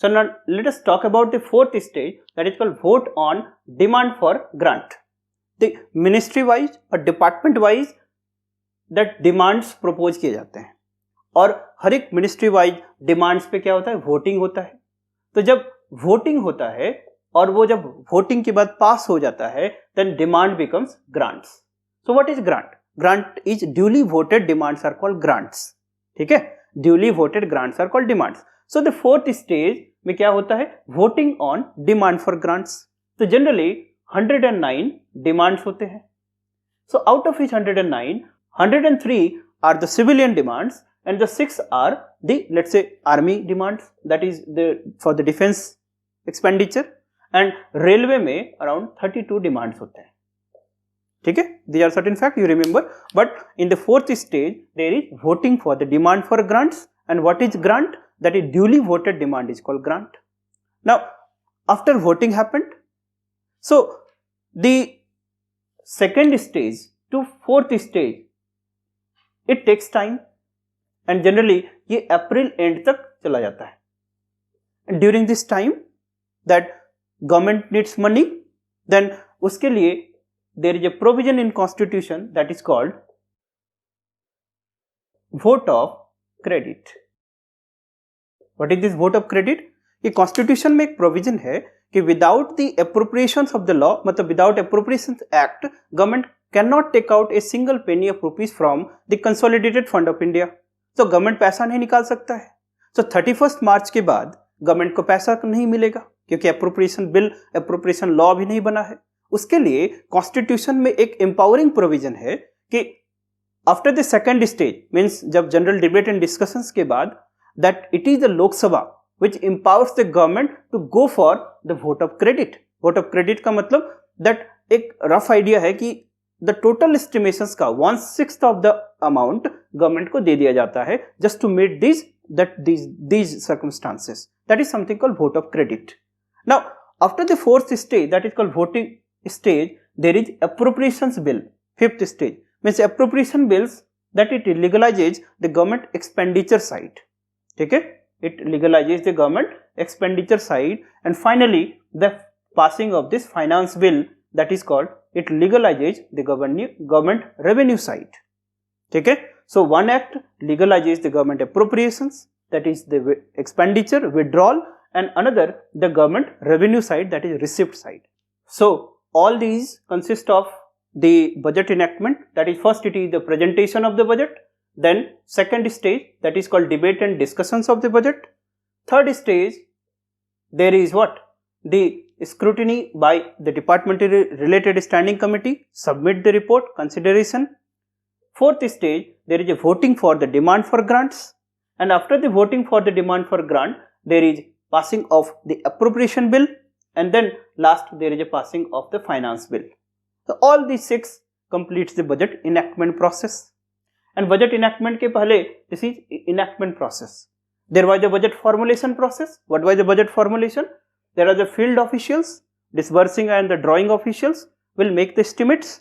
So now let us talk about the fourth stage, that is called vote on demand for grant. The ministry wise और department wise that demands propose किए जाते हैं और हर एक ministry wise demands पे क्या होता है, वोटिंग होता है. तो जब वोटिंग होता है और वो जब वोटिंग के बाद पास हो जाता है then demand becomes grants. So what is grant? Grant is duly voted demands are called grants. ठीक है, duly voted grants are called demands. So the fourth stage में क्या होता है, voting on demand for grants. तो generally 109 demands होते हैं. So out of each 109, 103 are the civilian demands and the 6 are the, let's say, army demands, that is for the defense expenditure, and railway में around 32 demands होते हैं. ठीक है, these are certain facts you remember. But in the fourth stage there is voting for the demand for grants. And what is grant? That is duly voted demand is called grant. Now after voting happened, so the second stage to fourth stage it takes time and generally ये अप्रैल and तक चला जाता है. And during this time that government needs money, then उसके लिए there is a provision in constitution that is called vote of credit. What is this vote of credit? ये constitution में एक प्रोविजन है कि without the appropriations of the law, मतलब without appropriations act, government cannot take out a single penny of rupees from the consolidated fund of India. So government पैसा नहीं निकाल सकता है. So 31st मार्च के बाद गवर्नमेंट को पैसा नहीं मिलेगा क्योंकि अप्रोप्रिएशन बिल, अप्रोप्रिएशन लॉ भी नहीं बना है. उसके लिए कॉन्स्टिट्यूशन में एक एम्पावरिंग प्रोविजन है कि after the second stage, means जब जनरल डिबेट एंड डिस्कशंस के बाद, that it is the Lok Sabha which empowers the government to go for the vote of credit. Vote of credit का मतलब दैट एक रफ आइडिया है कि द टोटल एस्टिमेशंस का 1/6 of the amount government को दे दिया जाता है just to meet these circumstances. That is something called vote of credit. Now after the fourth stage, that is called voting stage, there is appropriations bill. Fifth stage means appropriation bills, that it legalizes the government expenditure side. ठीक है, it legalizes the government expenditure side. And finally the passing of this finance bill, that is called, it legalizes the government revenue side. ठीक है, so one act legalizes the government appropriations, that is the expenditure withdrawal, and another the government revenue side, that is receipt side. So all these consist of the budget enactment. That is, first it is the presentation of the budget, then second stage, that is called debate and discussions of the budget. Third stage there is what, the scrutiny by the departmentally related standing committee, submit the report, consideration. Fourth stage there is a voting for the demand for grants, and after the voting for the demand for grant there is passing of the appropriation bill, and then last there is a passing of the finance bill. So all these 6 completes the budget enactment process. And budget enactment के पहले, this is enactment process. There was a budget formulation process. What was the budget formulation? There are the field officials, disbursing and the drawing officials will make the estimates.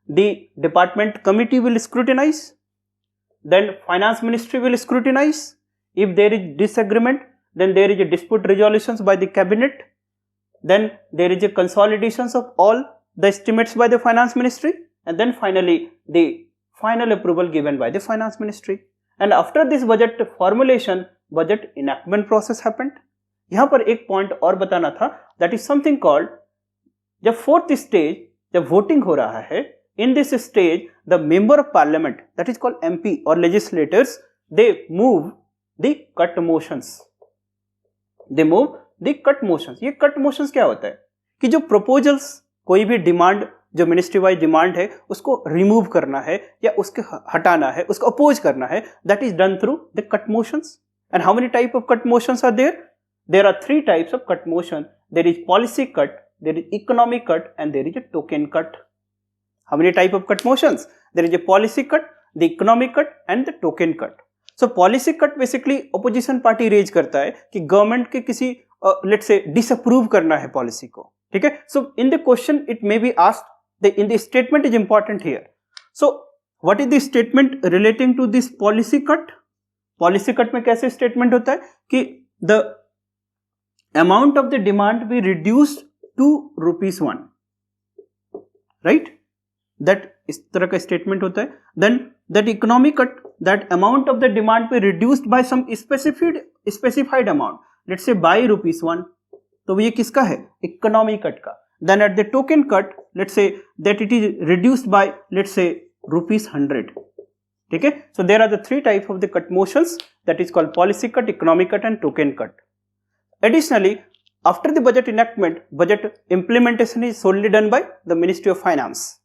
The department committee will scrutinize. Then finance ministry will scrutinize. If there is disagreement, then there is a dispute resolutions by the cabinet. Then there is a consolidations of all the estimates by the finance ministry, and then finally the final approval given by the finance ministry. And after this budget formulation, budget enactment process happened. यहाँ पर एक point और बताना था, that is something called, जब fourth stage जब voting हो रहा है, in this stage the member of parliament, that is called MP or legislators, they move the cut motions. They move the cut motions. ये cut motions क्या होता है कि जो proposals, कोई भी डिमांड जो मिनिस्ट्री वाइज डिमांड है उसको रिमूव करना है या उसके हटाना है, उसको अपोज करना है, that is done through the cut motions. And how many type of cut motions are there? There are 3 types of cut motion. There is policy cut, there is economic cut, and there is a token cut. How many type of cut motions? There is a policy cut, the economic cut, and the token cut. So policy cut basically opposition party raise करता है कि government के किसी let's say disapprove करना है policy को. ठीक है, so in the question it may be asked, in the statement is important here. So what is the statement relating to this policy cut? Policy cut में कैसे statement होता है कि the amount of the demand be reduced to ₹1, right? That इस तरह का statement होता है. Then that economic cut, that amount of the demand be reduced by some specified amount, let's say by ₹1. तो ये किसका है? इकोनॉमी कट का. Then at the token cut, let's say that it is reduced by, let's say, ₹100. ठीक है? So there are the three types of the cut motions, that is called policy cut, economic cut and token cut. Additionally, after the budget enactment, budget implementation is solely done by the Ministry of Finance.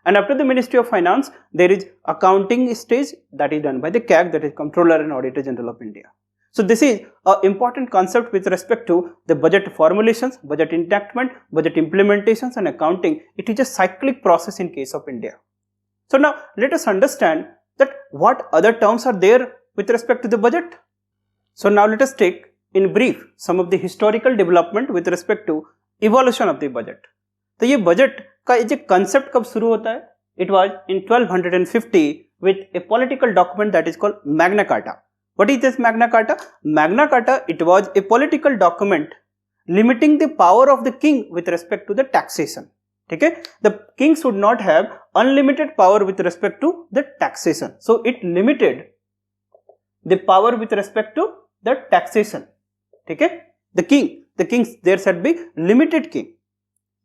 And after the Ministry of Finance, there is accounting stage that is done by the CAG, that is Comptroller and Auditor General of India. So this is an important concept with respect to the budget formulations, budget enactment, budget implementations and accounting. It is a cyclic process in case of India. So now let us understand that what other terms are there with respect to the budget. So now let us take in brief some of the historical development with respect to evolution of the budget. तो ये budget का ये concept कब शुरू होता है? It was in 1250 with a political document that is called Magna Carta. What is this Magna Carta? Magna Carta, it was a political document limiting the power of the king with respect to the taxation. Okay? The king should not have unlimited power with respect to the taxation. So it limited the power with respect to the taxation. Okay? The king, there should be limited king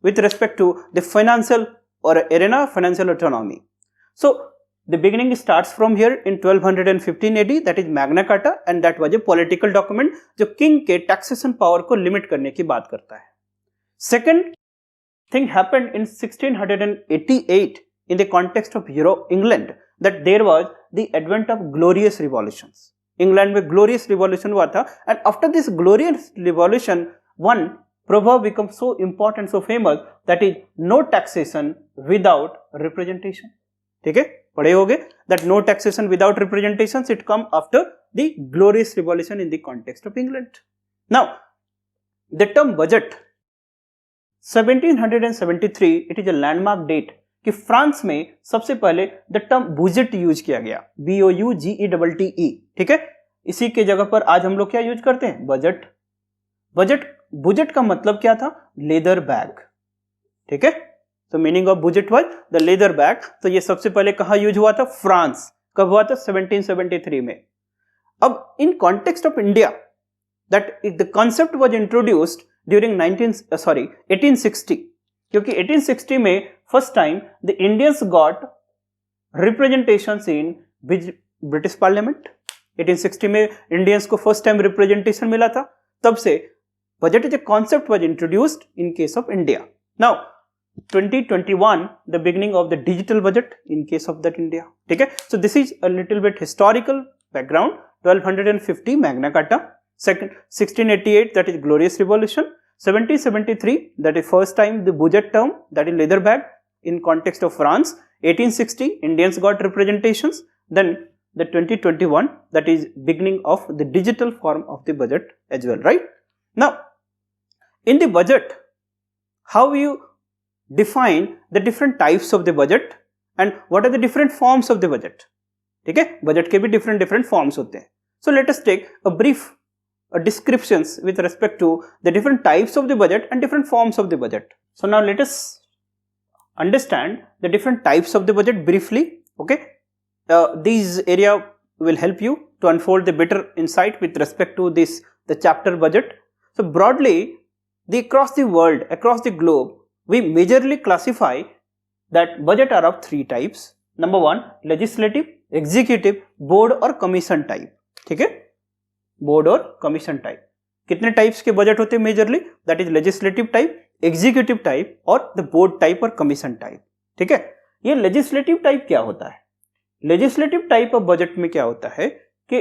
with respect to the financial or arena of financial autonomy. So the beginning starts from here in 1215 AD, that is Magna Carta, and that was a political document जो king के taxation power को limit करने की बात करता है. Second thing happened in 1688 in the context of England, that there was the advent of glorious revolutions. England में glorious revolution हुआ था, and after this glorious revolution, one proverb becomes so important, so famous, that is no taxation without representation. ठीक है, पढ़े होगे that no taxation without representations, it come after the glorious revolution in the context of England. Now the term budget 1773, it is a landmark date कि France में सबसे पहले the term बुजेट use किया गया, BOUGETTE. ठीक है, इसी के जगह पर आज हम लोग क्या यूज करते हैं? बजट. बुजेट का मतलब क्या था? Leather bag. ठीक है, तो meaning of budget was the leather bag. तो ये सबसे पहले कहां यूज हुआ था? फ्रांस. कब हुआ था? 1773 में. अब in context of India, that the concept was introduced during 1860, क्योंकि 1860 में first time the Indians got representations in British parliament. 1860 में इंडियंस को फर्स्ट टाइम रिप्रेजेंटेशन मिला था. तब से budget is a concept was introduced in case of India. Now 2021, the beginning of the digital budget in case of that India. ठीक है, so this is a little bit historical background. 1250 Magna Carta, 1688 that is Glorious Revolution, 1773 that is first time the budget term, that is leather bag in context of France. 1860 Indians got representations. Then the 2021 that is beginning of the digital form of the budget as well, right? Now in the budget, how you define the different types of the budget and what are the different forms of the budget. ठीक है, budget के भी different forms होते हैं. So let us take a brief descriptions with respect to the different types of the budget and different forms of the budget. So now let us understand the different types of the budget briefly. Okay, these area will help you to unfold the better insight with respect to the chapter budget. So broadly, across the world, across the globe, we majorly classify that budget are of three types. Number one, legislative, executive, board और commission type. ठीक है, board और commission type. कितने types के budget होते हैं majorly? That is legislative type, executive type और the board type और commission type. ठीक है, ये legislative type क्या होता है? Legislative type of budget में क्या होता है कि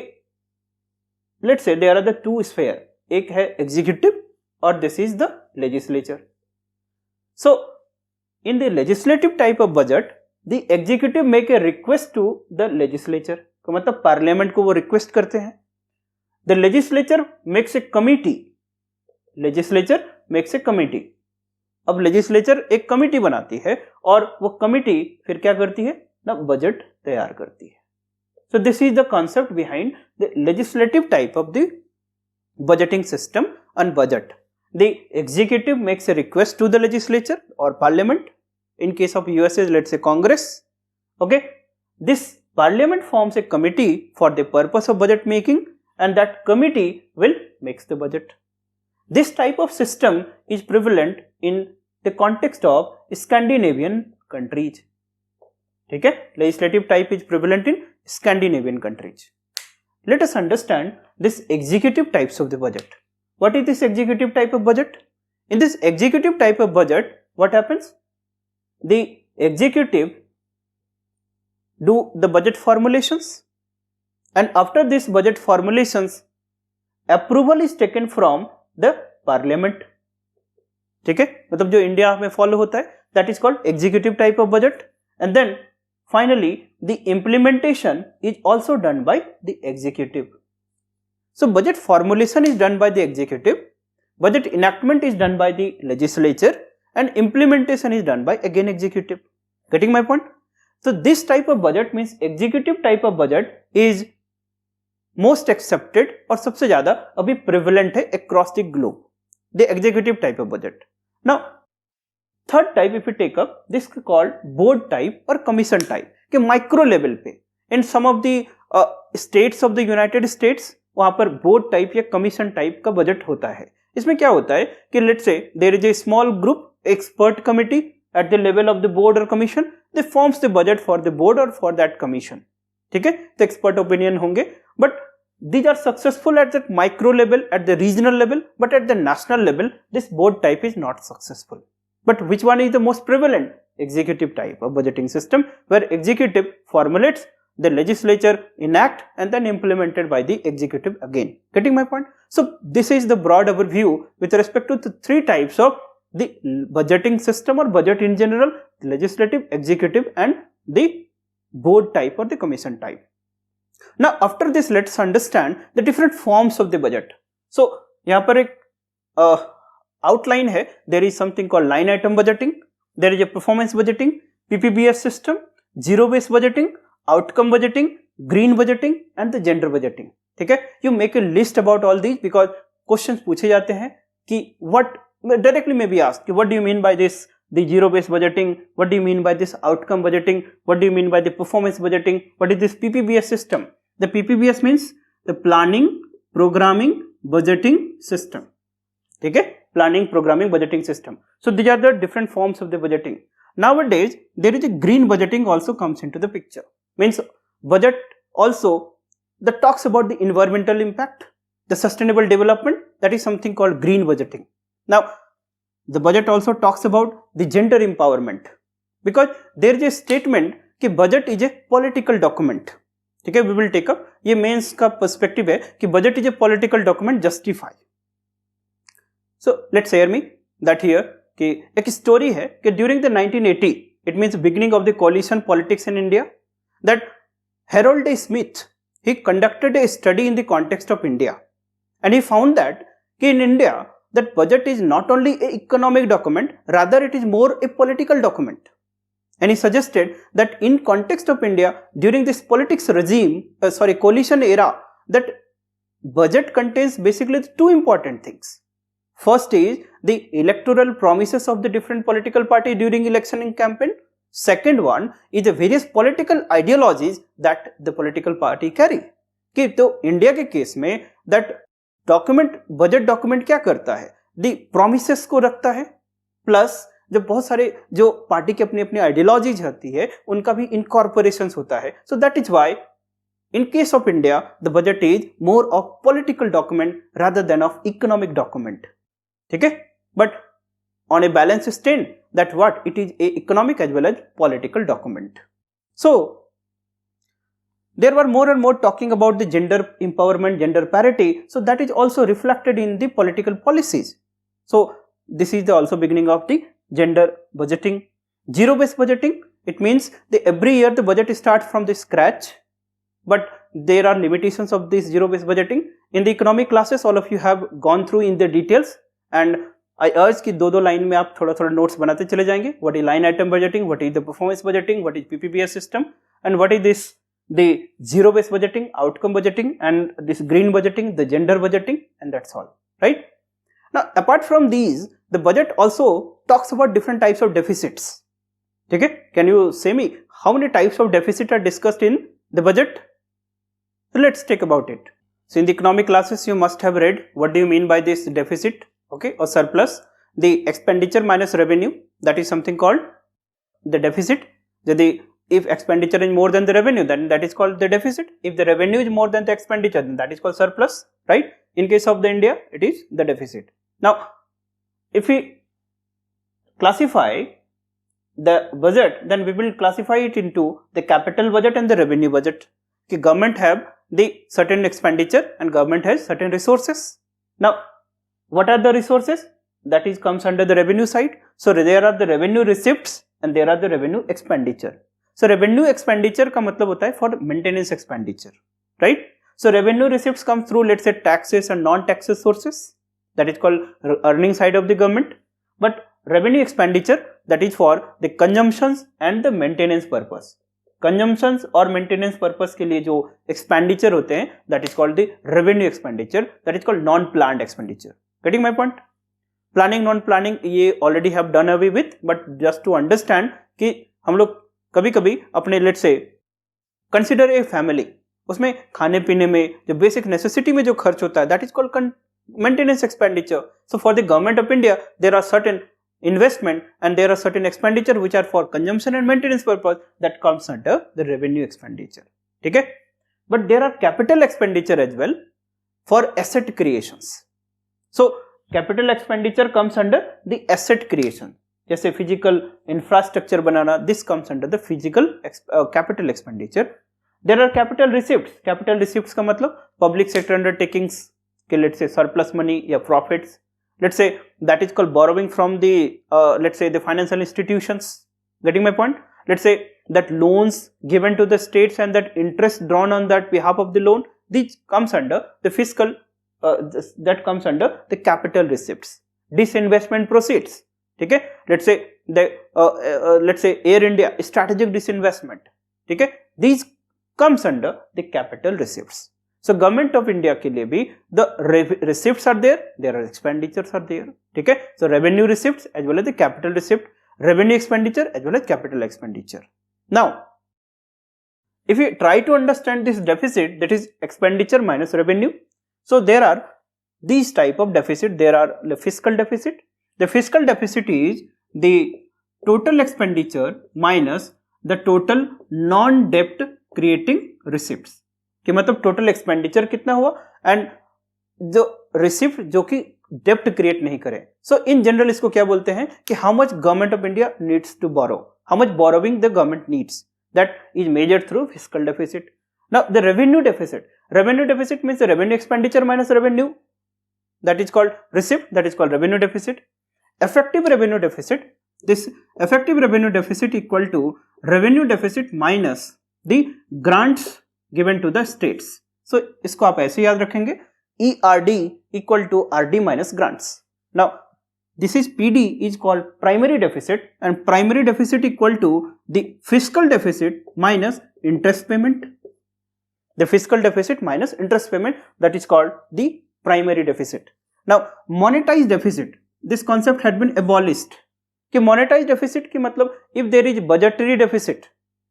let's say there are the two sphere. एक है executive और this is the legislature. So in the legislative type of budget, the executive make a request to the legislature. तो मतलब पार्लियामेंट को वो रिक्वेस्ट करते हैं. The legislature makes a committee. Legislature makes a committee. अब legislature एक committee बनाती है और वो कमिटी फिर क्या करती है? ना बजट तैयार करती है. So this is the concept behind the legislative type of the budgeting system on budget. The executive makes a request to the legislature or parliament. In case of USA, let's say Congress. Okay, this parliament forms a committee for the purpose of budget making, and that committee will make the budget. This type of system is prevalent in the context of Scandinavian countries. ठीक है, legislative type is prevalent in Scandinavian countries. Let us understand this executive types of the budget. What is this executive type of budget? In this executive type of budget, what happens? The executive do the budget formulations, and after this budget formulations, approval is taken from the parliament. ठीक है, मतलब जो India में follow होता है, that is called executive type of budget, and then finally the implementation is also done by the executive. So budget formulation is done by the executive, budget enactment is done by the legislature, and implementation is done by again executive. Getting my point? So this type of budget means executive type of budget is most accepted और सबसे ज्यादा अभी prevalent है across the globe, the executive type of budget. Now third type if you take up, this is called board type or commission type कि micro level पे in some of the states of the United States वहाँ पर board type या commission type का budget होता है. इसमें क्या होता है कि let's say there is a small group expert committee at the level of the board or commission, they forms the budget for the board or for that commission. ठीक है, तो expert opinion होंगे, but these are successful at the micro level, at the regional level, but at the national level this board type is not successful. But which one is the most prevalent? Executive type of budgeting system, where executive formulates, the legislature enact, and then implemented by the executive again. Getting my point? So this is the broad overview with respect to the three types of the budgeting system or budget in general: legislative, executive, and the board type or the commission type. Now after this, let's understand the different forms of the budget. So यहाँ पर एक outline है. There is something called line item budgeting, there is a performance budgeting, PPBS system, zero based budgeting, outcome budgeting, green budgeting, and the gender budgeting. ठीक है, you make a list about all these because questions पूछे जाते हैं कि what directly may be asked, what do you mean by this, the zero based budgeting, what do you mean by this outcome budgeting, what do you mean by the performance budgeting, what is this PPBS system? The PPBS means the planning, programming, budgeting system. ठीक है, planning, programming, budgeting system. So these are the different forms of the budgeting. Nowadays there is a green budgeting also comes into the picture. Means budget also that talks about the environmental impact, the sustainable development, that is something called green budgeting. Now the budget also talks about the gender empowerment, because there is a statement कि budget is a political document. ठीक है, we will take up, ये mains का perspective है कि budget is a political document justify. So let's hear me that here कि एक story है कि during the 1980, it means beginning of the coalition politics in India, that Harold A. Smith, he conducted a study in the context of India, and he found that in India that budget is not only an economic document, rather it is more a political document. And he suggested that in context of India during this politics regime, coalition era, that budget contains basically two important things. First is the electoral promises of the different political party during election and campaign. Second one is the various political ideologies that the political party carry. कि तो India के case में that document, budget document क्या करता है? The promises को रखता है, plus जो बहुत सारे जो पार्टी की अपनी अपनी आइडियोलॉजीज होती है उनका भी इनकॉर्पोरेशन होता है. So that is why in case of India the budget is more of political document rather than of economic document. ठीक है, but on a balanced stand that what it is a economic as well as political document. So there were more and more talking about the gender empowerment, gender parity, so that is also reflected in the political policies. So this is the also beginning of the gender budgeting. Zero based budgeting, it means the every year the budget starts from the scratch, but there are limitations of this zero based budgeting. In the economic classes all of you have gone through in the details, and I urge कि दो line में आप थोड़ा थोड़ा notes बनाते चले जाएंगे. What is line item budgeting, what is the performance budgeting, what is PPBS system, and what is this the zero based budgeting, outcome budgeting, and this green budgeting, the gender budgeting, and that's all, right? Now apart from these, the budget also talks about different types of deficits. Okay, can you say me how many types of deficit are discussed in the budget? So let's take about it. So in the economic classes you must have read what do you mean by this deficit, okay, or surplus. The expenditure minus revenue, that is something called the deficit. If expenditure is more than the revenue, then that is called the deficit. If the revenue is more than the expenditure, then that is called surplus, right? In case of the India, it is the deficit. Now if we classify the budget, then we will classify it into the capital budget and the revenue budget. The government have the certain expenditure and government has certain resources. Now what are the resources? That is comes under the revenue side. So there are the revenue receipts and there are the revenue expenditure. So revenue expenditure का मतलब होता है for maintenance expenditure, right? So revenue receipts come through, let's say, taxes and non-taxes sources, that is called earning side of the government. But revenue expenditure, that is for the consumptions and the maintenance purpose. Consumptions और maintenance purpose के लिए जो expenditure होते हैं, that is called the revenue expenditure, that is called non-planned expenditure. Getting my point? Planning, non-planning ये already have done away with, but just to understand कि हम लोग कभी कभी अपने let's say consider a family, उसमें खाने पीने में जो बेसिक नेसेसिटी में जो खर्च होता है, that is called maintenance expenditure. So for the government of India there are certain investment and there are certain expenditure which are for consumption and maintenance purpose, that comes under the revenue expenditure. ठीक है? But there are capital expenditure as well for asset creations. So capital expenditure comes under the asset creation. जैसे physical infrastructure बनाना, this comes under the physical capital expenditure. There are capital receipts. Capital receipts का मतलब public sector undertakings के लेट्स से surplus money या profits, let's say that is called borrowing from the let's say the financial institutions. Getting my point? Let's say that loans given to the states and that interest drawn on that behalf of the loan, this comes under the fiscal that comes under the capital receipts. Disinvestment proceeds, ठीक है? let's say Air India strategic disinvestment, ठीक है? these comes under the capital receipts. So government of India के लिए भी the receipts are there are expenditures are there, ठीक है? So revenue receipts as well as the capital receipt, revenue expenditure as well as capital expenditure. Now if you try to understand this deficit, that is expenditure minus revenue, so there are these type of deficit. There are the fiscal deficit. The fiscal deficit is the total expenditure minus the total non-debt creating receipts. कि मतलब total expenditure कितना हुआ and जो receipt जो कि डेप्ट create नहीं करे. सो in general इसको क्या बोलते हैं कि how much government of India needs to borrow, how much borrowing the government needs, that is measured through fiscal deficit. Now the revenue deficit means the revenue expenditure minus revenue, that is called receipt, that is called revenue deficit. effective revenue deficit, this effective revenue deficit equal to revenue deficit minus the grants given to the states. So इसको आप ऐसे याद रखेंगे, ERD equal to RD minus grants. Now this is PD is called primary deficit, and primary deficit equal to the fiscal deficit minus interest payment. The fiscal deficit minus interest payment, that is called the primary deficit. Now monetized deficit, this concept had been abolished. कि monetized deficit की मतलब if there is budgetary deficit,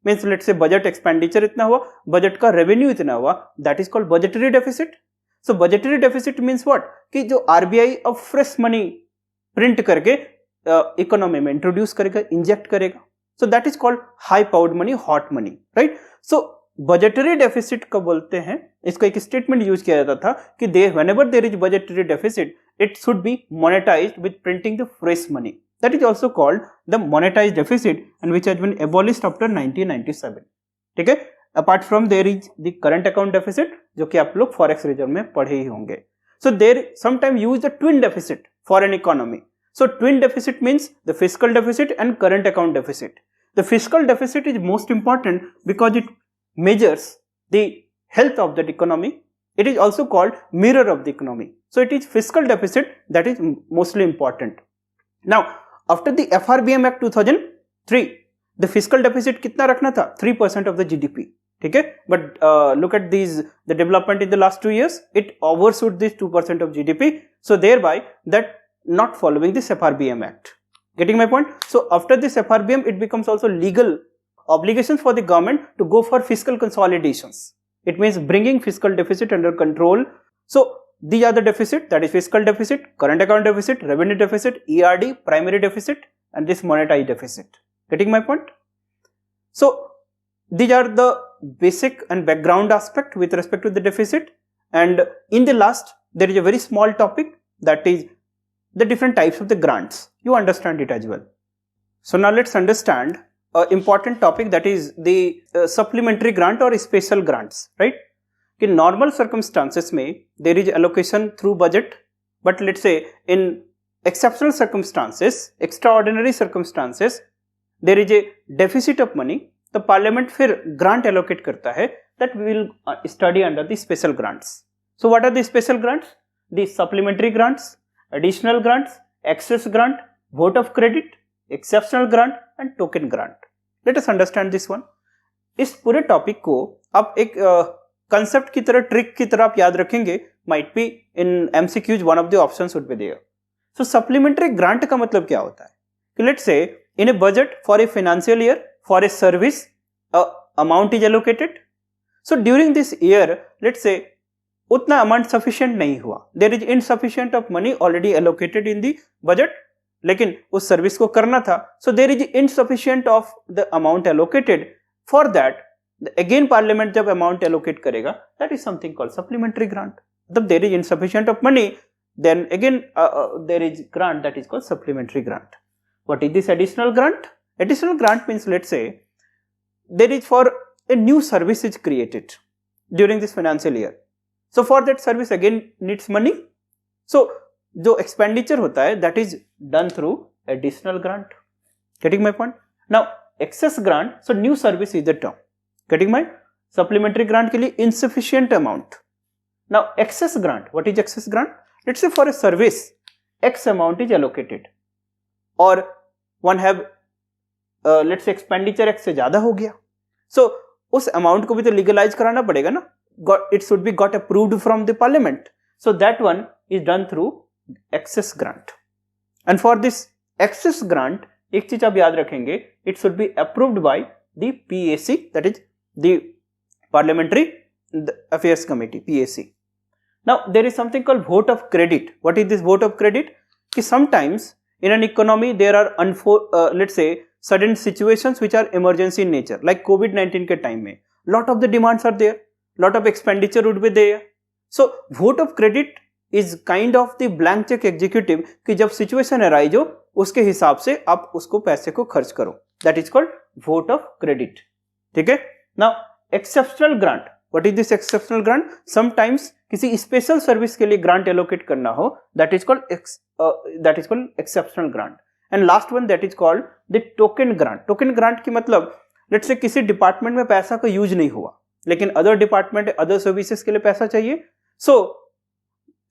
means let's say budget expenditure इतना हुआ, budget का revenue इतना हुआ, that is called budgetary deficit. So budgetary deficit means what? कि जो RBI अब fresh money print करके economy में introduce करेगा, inject करेगा. So that is called high powered money, hot money, right? So budgetary deficit का बोलते हैं, इसका एक statement यूज किया जाता था कि whenever there is budgetary deficit, it should be monetized with printing the fresh money. That is also called the monetized deficit, and which has been abolished after 1997. ठीक है? Apart from there is the current account deficit, जो कि आप लोग forex reserve में पढ़े ही होंगे. So there sometimes use the twin deficit for an economy. So twin deficit means the fiscal deficit and current account deficit. The fiscal deficit is most important because it measures the health of that economy. It is also called mirror of the economy. So it is fiscal deficit that is mostly important. Now after the FRBM Act 2003, the fiscal deficit कितना रखना था? 3% of the GDP. ठीक है, but look at these, the development in the last 2 years, it overshot this 2% of GDP, so thereby that not following this FRBM Act. Getting my point? So after this FRBM, it becomes also legal obligations for the government to go for fiscal consolidations. It means bringing fiscal deficit under control. So these are the deficit, that is fiscal deficit, current account deficit, revenue deficit, ERD, primary deficit, and this monetary deficit. Getting my point? So these are the basic and background aspect with respect to the deficit, and in the last there is a very small topic, that is the different types of the grants. You understand it as well. So now let's understand an important topic, that is the supplementary grant or special grants, right? In normal circumstances में there is allocation through budget, but let's say in exceptional circumstances, extraordinary circumstances, there is a deficit of money, तो parliament फिर grant allocate करता है, that we will study under the special grants. So what are the special grants? The supplementary grants, additional grants, excess grant, vote of credit, exceptional grant and token grant. Let us understand this one. इस पूरे topic को आप एक concept की तरह, trick की तरह आप याद रखेंगे, might be in MCQs one of the options would be there. So supplementary grant का मतलब क्या होता है कि let's say in a budget for a financial year, for a service, amount is allocated. So during this year, let's say उतना amount sufficient नहीं हुआ, there is insufficient of money already allocated in the budget, लेकिन उस service को करना था, so there is insufficient of the amount allocated. For that again parliament जब amount allocate करेगा, that is something called supplementary grant. जब there is insufficient of money, then again there is grant that is called supplementary grant. What is this additional grant? Additional grant means, let's say there is for a new service is created during this financial year, so for that service again needs money, so जो expenditure होता है that is done through additional grant. Getting my point? Now excess grant, so new service is the term. Getting my? Supplementary grant के लिए insufficient amount. Now excess grant, what is excess grant? Let's say for a service X amount is allocated, or one have let's say expenditure X से ज़्यादा हो गया, so उस amount को भी तो legalize कराना पड़ेगा ना, it should be got approved from the parliament, so that one is done through excess grant. And for this excess grant एक चीज आप याद रखेंगे, it should be approved by the PAC, that is the Parliamentary Affairs Committee, PAC. Now there is something called vote of credit. What is this vote of credit? कि sometimes in an economy there are let's say sudden situations which are emergency in nature, like COVID-19 के time में lot of the demands are there, lot of expenditure would be there. So vote of credit is kind of the blank check executive कि जब situation arise हो उसके हिसाब से आप उसको पैसे को खर्च करो, that is called vote of credit. ठीक है? Now exceptional grant, what is this exceptional grant? Sometimes किसी स्पेशल सर्विस के लिए ग्रांट एलोकेट करना हो, that is called exceptional grant. And last one, that is called the token grant. Token grant की मतलब let's say किसी department में पैसा का यूज नहीं हुआ, लेकिन अदर डिपार्टमेंट अदर सर्विसेज के लिए पैसा चाहिए, so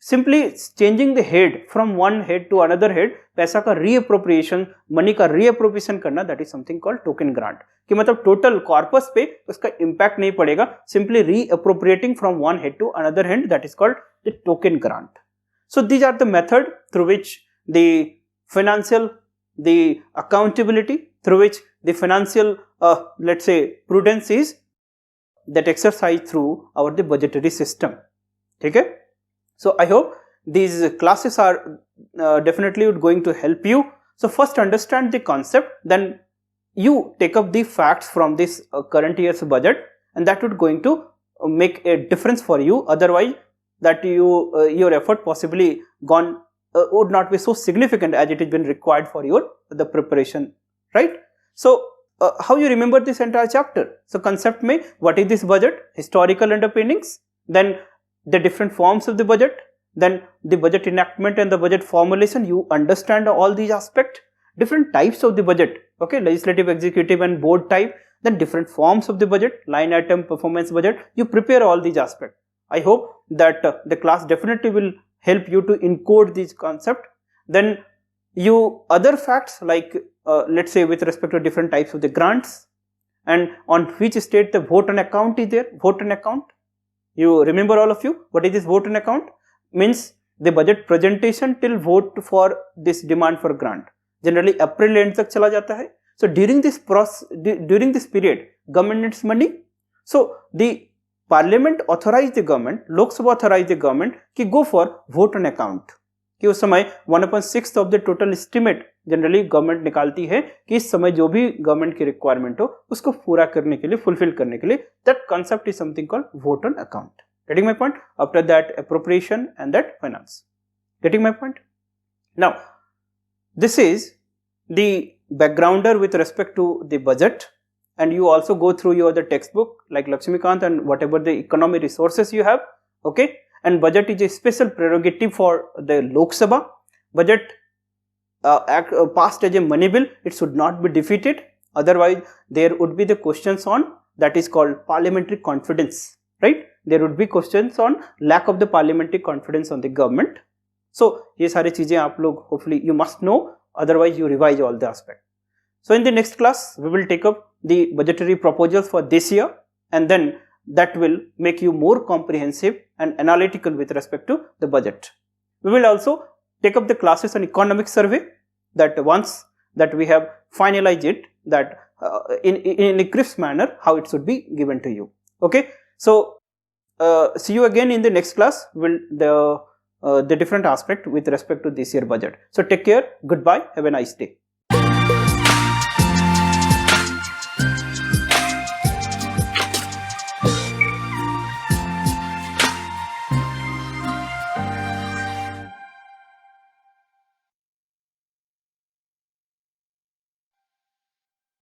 simply changing the head from one head to another head, पैसा का रीअप्रोप्रिएशन, मनी का रीअप्रोप्रिएशन करना, that is something called token grant. कि मतलब टोटल कॉर्पस पे उसका इम्पैक्ट नहीं पड़ेगा, simply reappropriating from one head to another head, that is called the token grant. So these are the method through which the financial, the accountability, through which the financial let's say prudence is that exercised through our the budgetary system. ठीक है? So I hope these classes are definitely going to help you. So first understand the concept, then you take up the facts from this current year's budget, and that would going to make a difference for you. Otherwise that your effort possibly gone would not be so significant as it has been required for your the preparation, right? So how you remember this entire chapter? So concept mein, what is this budget, historical underpinnings, then the different forms of the budget, then the budget enactment and the budget formulation, you understand all these aspects, different types of the budget, okay, legislative, executive and board type, then different forms of the budget, line item, performance budget, you prepare all these aspects. I hope that the class definitely will help you to encode these concepts. Then you other facts like let's say with respect to different types of the grants, and on which state the vote on account is there. Vote on account, you remember all of you what is this vote on account? Means the budget presentation till vote for this demand for grant generally April end तक चला जाता है. So during this period government needs money. So the parliament authorized the government, Lok Sabha authorized the government कि go for vote on account, कि उस समय 1/6 of the total estimate generally government निकालती है कि इस समय जो भी गवर्नमेंट की रिक्वायरमेंट हो उसको पूरा करने के लिए, फुलफिल करने के लिए, that concept is something called vote on account. Getting my point? After that appropriation and that finance. Getting my point? Now this is the backgrounder with respect to the budget, and you also go through your the textbook like Lakshmikant and whatever the economy resources you have. Okay, and budget is a special prerogative for the Lok Sabha. Budget passed as a money bill, it should not be defeated, otherwise there would be the questions on that is called parliamentary confidence, right? There would be questions on lack of the parliamentary confidence on the government. So ये सारी चीजें आप लोग hopefully you must know, otherwise you revise all the aspect. So in the next class we will take up the budgetary proposals for this year, and then that will make you more comprehensive and analytical with respect to the budget. We will also take up the classes on economic survey, that once that we have finalized it, that in a crisp manner how it should be given to you. Okay, so see you again in the next class. Will the different aspect with respect to this year budget. So take care, goodbye, have a nice day.